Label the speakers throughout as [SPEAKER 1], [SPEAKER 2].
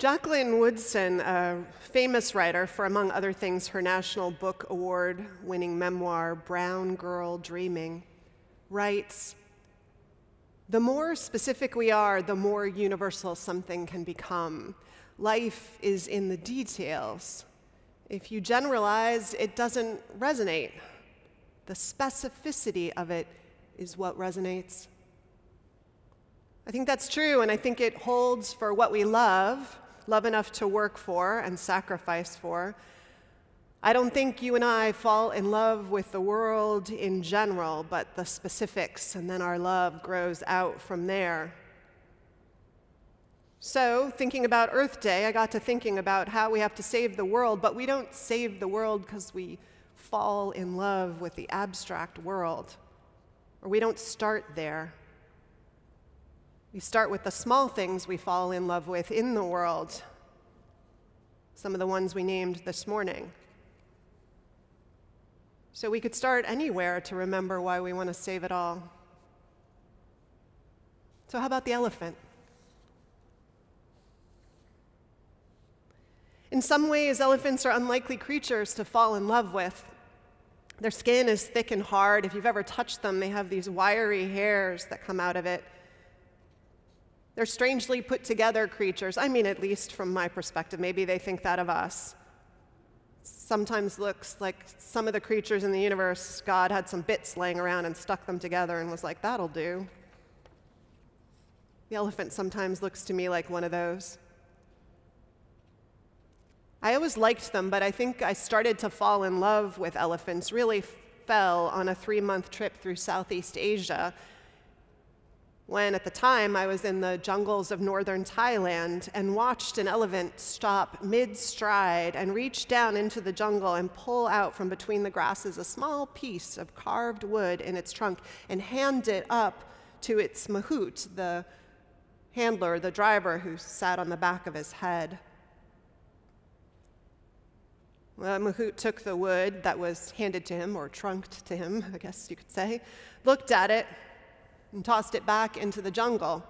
[SPEAKER 1] Jacqueline Woodson, a famous writer for, among other things, her National Book Award-winning memoir, Brown Girl Dreaming, writes, "The more specific we are, the more universal something can become. Life is in the details. If you generalize, it doesn't resonate. The specificity of it is what resonates." I think that's true, and I think it holds for what we love enough to work for and sacrifice for. I don't think you and I fall in love with the world in general, but the specifics, and then our love grows out from there. So, thinking about Earth Day, I got to thinking about how we have to save the world, but we don't save the world because we fall in love with the abstract world, or we don't start there. We start with the small things we fall in love with in the world, some of the ones we named this morning. So we could start anywhere to remember why we want to save it all. So how about the elephant? In some ways, elephants are unlikely creatures to fall in love with. Their skin is thick and hard. If you've ever touched them, they have these wiry hairs that come out of it. They're strangely put together creatures. I mean, at least from my perspective. Maybe they think that of us. Sometimes looks like some of the creatures in the universe, God had some bits laying around and stuck them together and was like, that'll do. The elephant sometimes looks to me like one of those. I always liked them, but I think I started to fall in love with elephants, really fell on a 3-month trip through Southeast Asia, when at the time I was in the jungles of northern Thailand and watched an elephant stop mid-stride and reach down into the jungle and pull out from between the grasses a small piece of carved wood in its trunk and hand it up to its mahout, the handler, the driver who sat on the back of his head. Well, mahout took the wood that was handed to him, or trunked to him, I guess you could say, looked at it, and tossed it back into the jungle.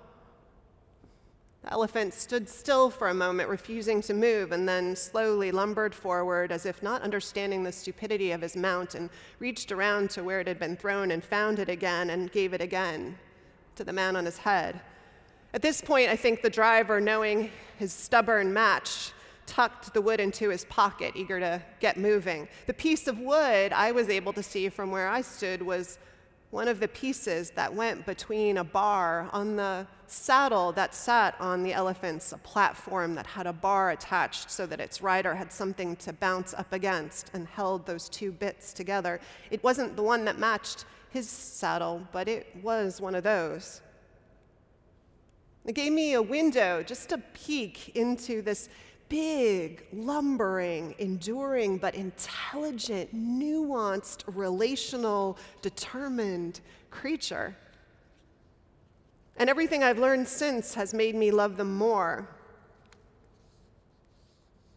[SPEAKER 1] The elephant stood still for a moment, refusing to move, and then slowly lumbered forward as if not understanding the stupidity of his mount, and reached around to where it had been thrown and found it again and gave it again to the man on his head. At this point, I think the driver, knowing his stubborn match, tucked the wood into his pocket, eager to get moving. The piece of wood I was able to see from where I stood was one of the pieces that went between a bar on the saddle that sat on the elephant's a platform that had a bar attached so that its rider had something to bounce up against and held those two bits together. It wasn't the one that matched his saddle, but it was one of those. It gave me a window, just a peek into this big, lumbering, enduring, but intelligent, nuanced, relational, determined creature. And everything I've learned since has made me love them more.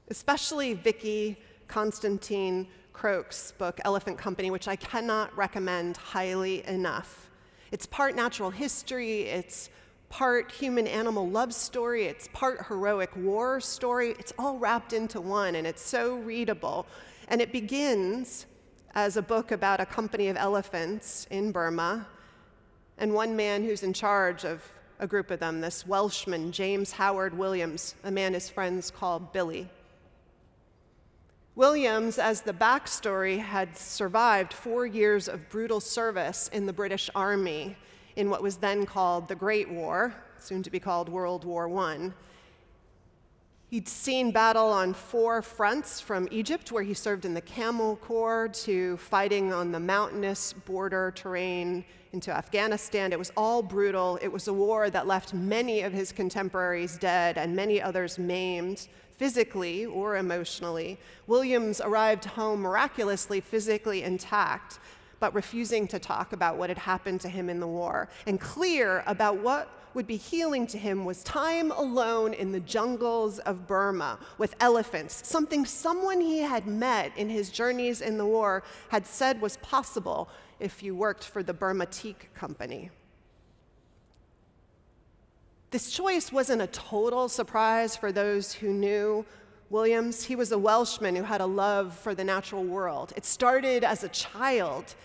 [SPEAKER 1] Especially Vicki Constantine Croak's book, Elephant Company, which I cannot recommend highly enough. It's part natural history, it's part human-animal love story, it's part heroic war story. It's all wrapped into one, and it's so readable. And it begins as a book about a company of elephants in Burma, and one man who's in charge of a group of them, this Welshman, James Howard Williams, a man his friends call Billy. Williams, as the backstory, had survived 4 years of brutal service in the British Army in what was then called the Great War, soon to be called World War I. He'd seen battle on 4 fronts, from Egypt, where he served in the Camel Corps, to fighting on the mountainous border terrain into Afghanistan. It was all brutal. It was a war that left many of his contemporaries dead and many others maimed, physically or emotionally. Williams arrived home miraculously physically intact, but refusing to talk about what had happened to him in the war. And clear about what would be healing to him was time alone in the jungles of Burma with elephants, something someone he had met in his journeys in the war had said was possible if you worked for the Burma Teak Company. This choice wasn't a total surprise for those who knew Williams. He was a Welshman who had a love for the natural world. It started as a child.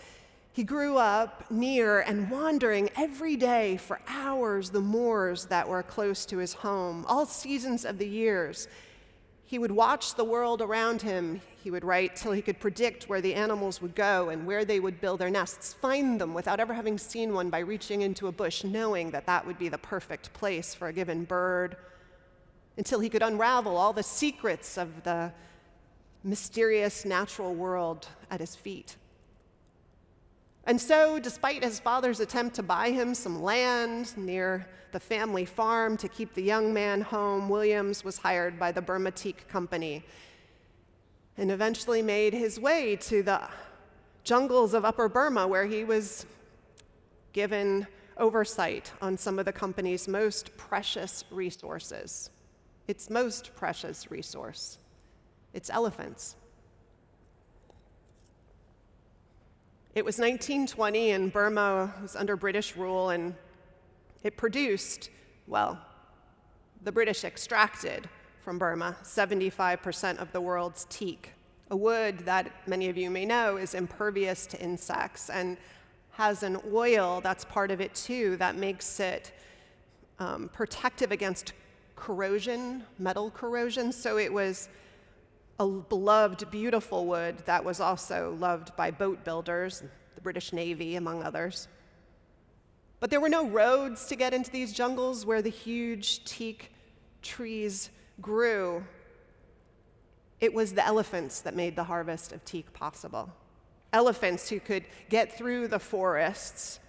[SPEAKER 1] He grew up near and wandering every day for hours the moors that were close to his home, all seasons of the years. He would watch the world around him, he would write, till he could predict where the animals would go and where they would build their nests, find them without ever having seen one by reaching into a bush, knowing that that would be the perfect place for a given bird, until he could unravel all the secrets of the mysterious natural world at his feet. And so, despite his father's attempt to buy him some land near the family farm to keep the young man home, Williams was hired by the Burma Teak Company and eventually made his way to the jungles of Upper Burma, where he was given oversight on some of the company's most precious resources. Its most precious resource, its elephants. It was 1920, and Burma was under British rule, and it produced, well, the British extracted from Burma 75% of the world's teak, a wood that many of you may know is impervious to insects and has an oil that's part of it too that makes it protective against corrosion, metal corrosion. So it was a beloved, beautiful wood that was also loved by boat builders, the British Navy, among others. But there were no roads to get into these jungles where the huge teak trees grew. It was the elephants that made the harvest of teak possible. Elephants who could get through the forests,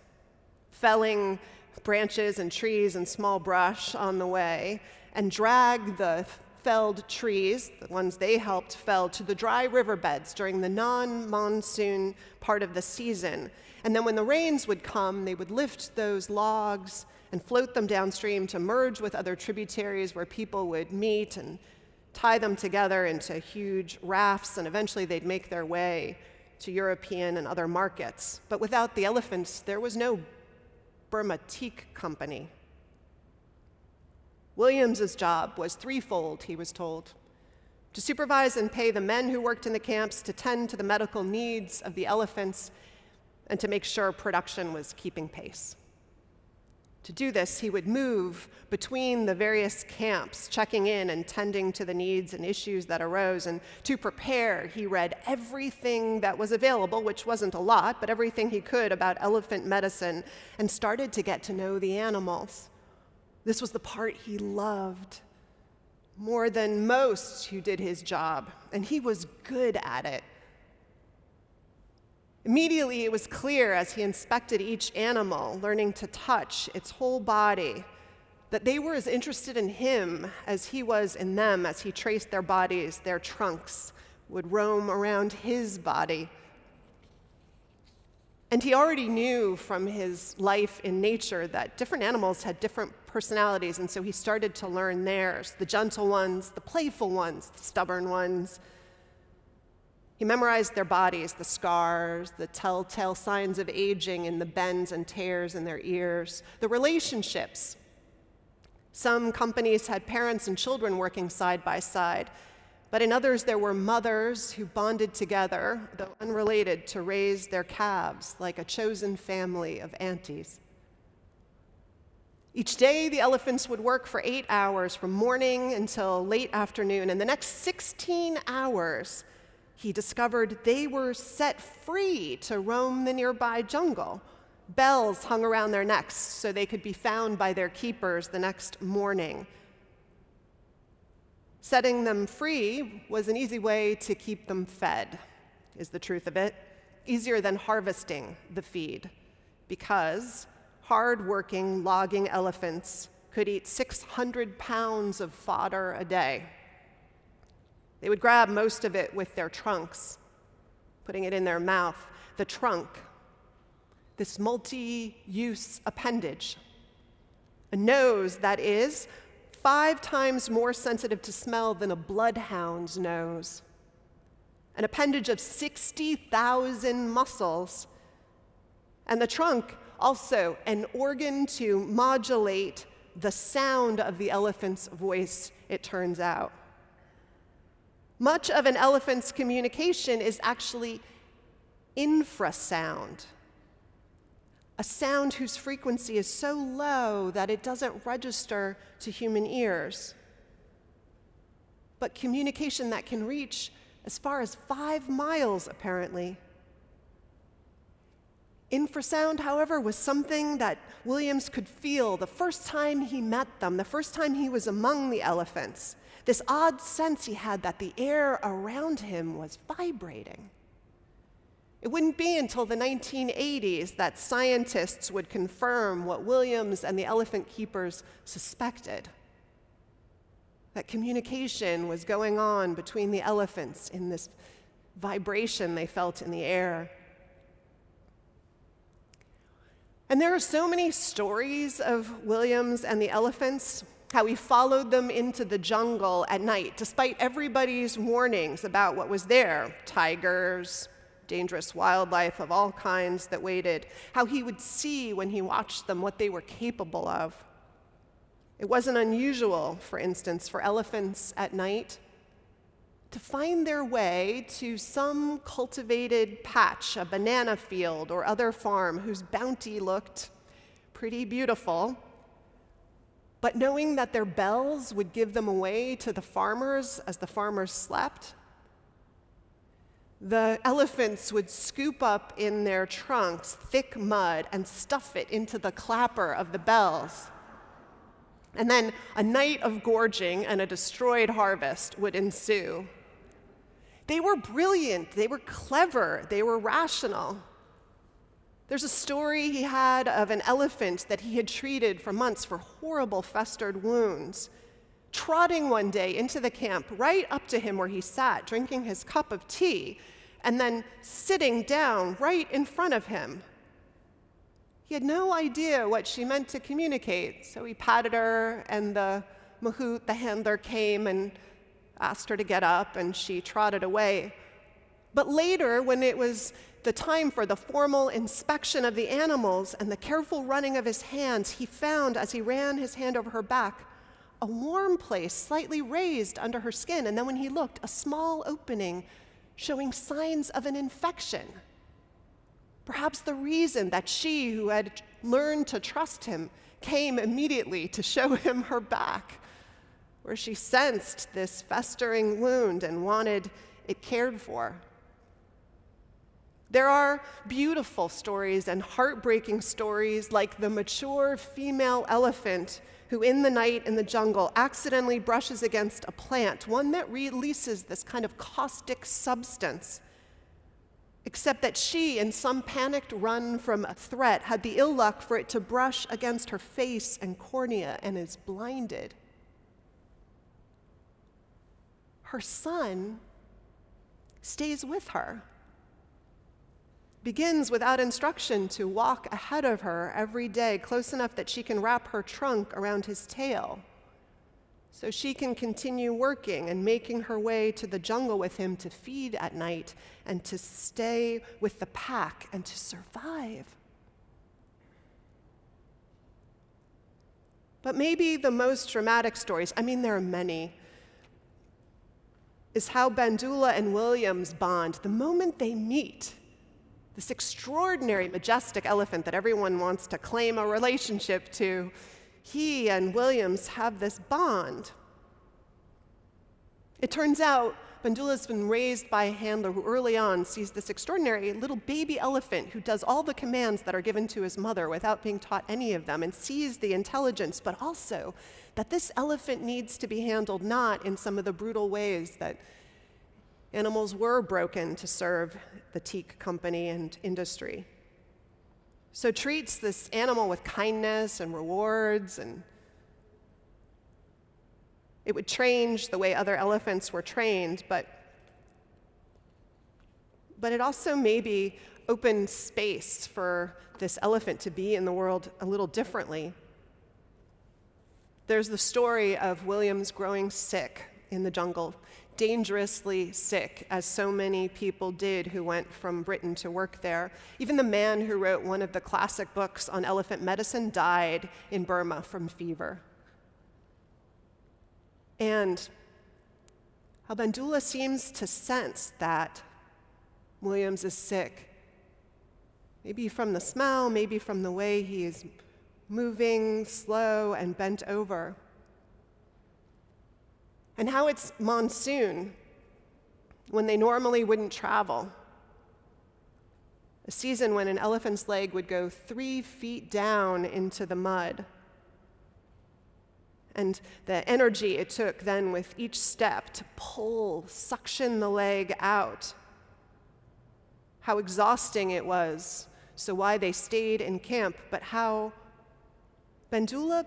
[SPEAKER 1] felling branches and trees and small brush on the way, and drag the felled trees, the ones they helped fell, to the dry riverbeds during the non-monsoon part of the season. And then when the rains would come, they would lift those logs and float them downstream to merge with other tributaries where people would meet and tie them together into huge rafts, and eventually they'd make their way to European and other markets. But without the elephants, there was no Burma Teak Company. Williams's job was threefold, he was told: to supervise and pay the men who worked in the camps, to tend to the medical needs of the elephants, and to make sure production was keeping pace. To do this, he would move between the various camps, checking in and tending to the needs and issues that arose. And to prepare, he read everything that was available, which wasn't a lot, but everything he could about elephant medicine, and started to get to know the animals. This was the part he loved more than most who did his job, and he was good at it. Immediately, it was clear as he inspected each animal, learning to touch its whole body, that they were as interested in him as he was in them. As he traced their bodies, their trunks would roam around his body. And he already knew from his life in nature that different animals had different personalities, and so he started to learn theirs: the gentle ones, the playful ones, the stubborn ones. He memorized their bodies, the scars, the telltale signs of aging in the bends and tears in their ears, the relationships. Some companies had parents and children working side by side, but in others there were mothers who bonded together, though unrelated, to raise their calves like a chosen family of aunties. Each day, the elephants would work for 8 hours from morning until late afternoon, and the next 16 hours, he discovered they were set free to roam the nearby jungle. Bells hung around their necks so they could be found by their keepers the next morning. Setting them free was an easy way to keep them fed, is the truth of it. Easier than harvesting the feed, because hard-working logging elephants could eat 600 pounds of fodder a day. They would grab most of it with their trunks, putting it in their mouth. The trunk, this multi-use appendage, a nose that is 5 times more sensitive to smell than a bloodhound's nose, an appendage of 60,000 muscles, and the trunk also an organ to modulate the sound of the elephant's voice, it turns out. Much of an elephant's communication is actually infrasound, a sound whose frequency is so low that it doesn't register to human ears. But communication that can reach as far as 5 miles, apparently. Infrasound, however, was something that Williams could feel the first time he met them, the first time he was among the elephants. This odd sense he had that the air around him was vibrating. It wouldn't be until the 1980s that scientists would confirm what Williams and the elephant keepers suspected, that communication was going on between the elephants in this vibration they felt in the air. And there are so many stories of Williams and the elephants, how he followed them into the jungle at night, despite everybody's warnings about what was there, tigers, dangerous wildlife of all kinds that waited, how he would see when he watched them what they were capable of. It wasn't unusual, for instance, for elephants at night to find their way to some cultivated patch, a banana field or other farm whose bounty looked pretty beautiful, but knowing that their bells would give them away to the farmers as the farmers slept, the elephants would scoop up in their trunks thick mud and stuff it into the clapper of the bells. And then a night of gorging and a destroyed harvest would ensue. They were brilliant, they were clever, they were rational. There's a story he had of an elephant that he had treated for months for horrible festered wounds, trotting one day into the camp right up to him where he sat, drinking his cup of tea, and then sitting down right in front of him. He had no idea what she meant to communicate, so he patted her, and the mahout, the handler, came and asked her to get up, and she trotted away. But later, when it was the time for the formal inspection of the animals and the careful running of his hands, he found, as he ran his hand over her back, a warm place slightly raised under her skin, and then when he looked, a small opening showing signs of an infection. Perhaps the reason that she, who had learned to trust him, came immediately to show him her back, where she sensed this festering wound and wanted it cared for. There are beautiful stories and heartbreaking stories like the mature female elephant who in the night in the jungle accidentally brushes against a plant, one that releases this kind of caustic substance, except that she, in some panicked run from a threat, had the ill luck for it to brush against her face and cornea and is blinded. Her son stays with her, begins without instruction to walk ahead of her every day, close enough that she can wrap her trunk around his tail, so she can continue working and making her way to the jungle with him to feed at night and to stay with the pack and to survive. But maybe the most dramatic stories, I mean, there are many, is how Bandula and Williams bond the moment they meet. This extraordinary, majestic elephant that everyone wants to claim a relationship to, he and Williams have this bond. It turns out Bandula's been raised by a handler who early on sees this extraordinary little baby elephant who does all the commands that are given to his mother without being taught any of them, and sees the intelligence, but also that this elephant needs to be handled not in some of the brutal ways that animals were broken to serve the teak company and industry. So treats this animal with kindness and rewards, and it would change the way other elephants were trained, but it also maybe opened space for this elephant to be in the world a little differently. There's the story of Williams growing sick in the jungle, dangerously sick, as so many people did who went from Britain to work there. Even the man who wrote one of the classic books on elephant medicine died in Burma from fever. And how Bandula seems to sense that Williams is sick. Maybe from the smell, maybe from the way he is moving slow and bent over. And how it's monsoon, when they normally wouldn't travel. A season when an elephant's leg would go 3 feet down into the mud. And the energy it took then with each step to pull, suction the leg out. How exhausting it was, so why they stayed in camp, but how Bandula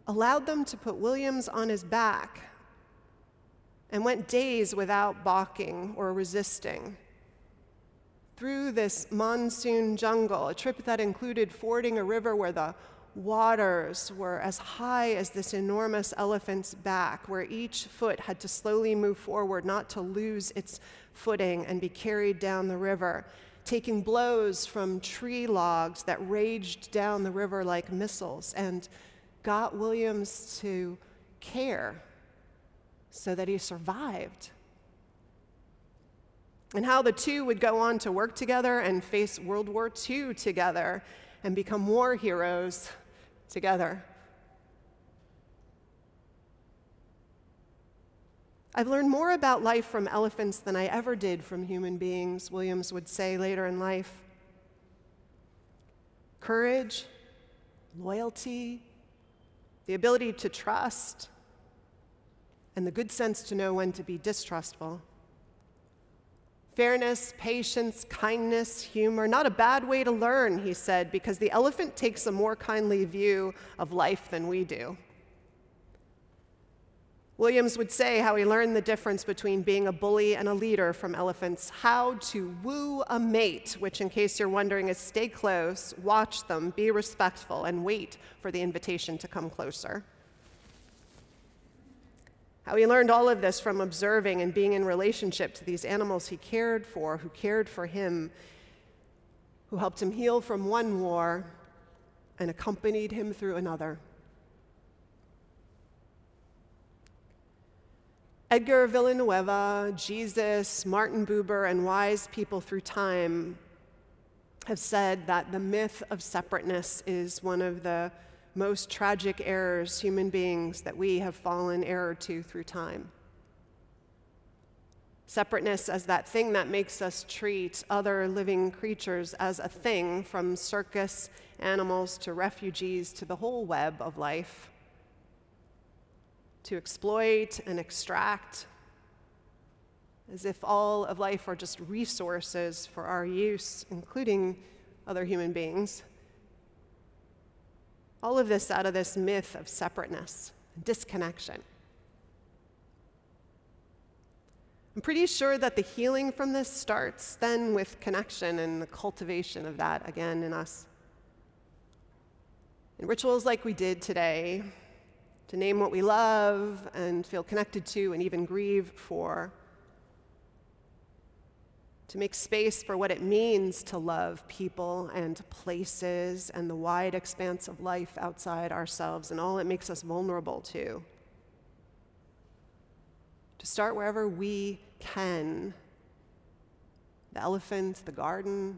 [SPEAKER 1] allowed them to put Williams on his back and went days without balking or resisting. Through this monsoon jungle, a trip that included fording a river where the waters were as high as this enormous elephant's back, where each foot had to slowly move forward, not to lose its footing and be carried down the river, taking blows from tree logs that raged down the river like missiles, and got Williams to care so that he survived. And how the two would go on to work together and face World War II together and become war heroes together. I've learned more about life from elephants than I ever did from human beings, Williams would say later in life. Courage, loyalty, the ability to trust, and the good sense to know when to be distrustful. Fairness, patience, kindness, humor, not a bad way to learn, he said, because the elephant takes a more kindly view of life than we do. Williams would say how he learned the difference between being a bully and a leader from elephants, how to woo a mate, which, in case you're wondering, is stay close, watch them, be respectful, and wait for the invitation to come closer. How he learned all of this from observing and being in relationship to these animals he cared for, who cared for him, who helped him heal from one war and accompanied him through another. Edgar Villanueva, Jesus, Martin Buber, and wise people through time have said that the myth of separateness is one of the most tragic errors human beings that we have fallen error to through time. Separateness as that thing that makes us treat other living creatures as a thing, from circus animals to refugees to the whole web of life, to exploit and extract, as if all of life are just resources for our use, including other human beings. All of this out of this myth of separateness, disconnection. I'm pretty sure that the healing from this starts then with connection and the cultivation of that again in us. In rituals like we did today, to name what we love and feel connected to and even grieve for, to make space for what it means to love people and places and the wide expanse of life outside ourselves and all it makes us vulnerable to. To start wherever we can. The elephant, the garden,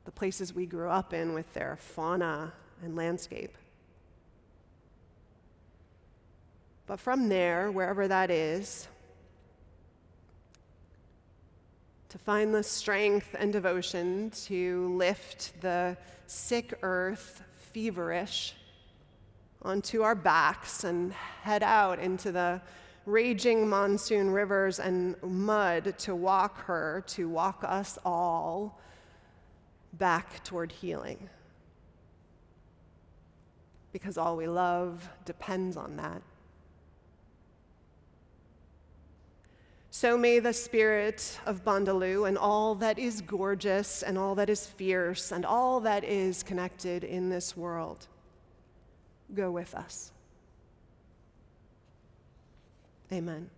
[SPEAKER 1] the places we grew up in with their fauna and landscape. But from there, wherever that is, to find the strength and devotion to lift the sick earth, feverish, onto our backs and head out into the raging monsoon rivers and mud to walk us all back toward healing. Because all we love depends on that. So may the spirit of Bandaloo and all that is gorgeous and all that is fierce and all that is connected in this world go with us. Amen.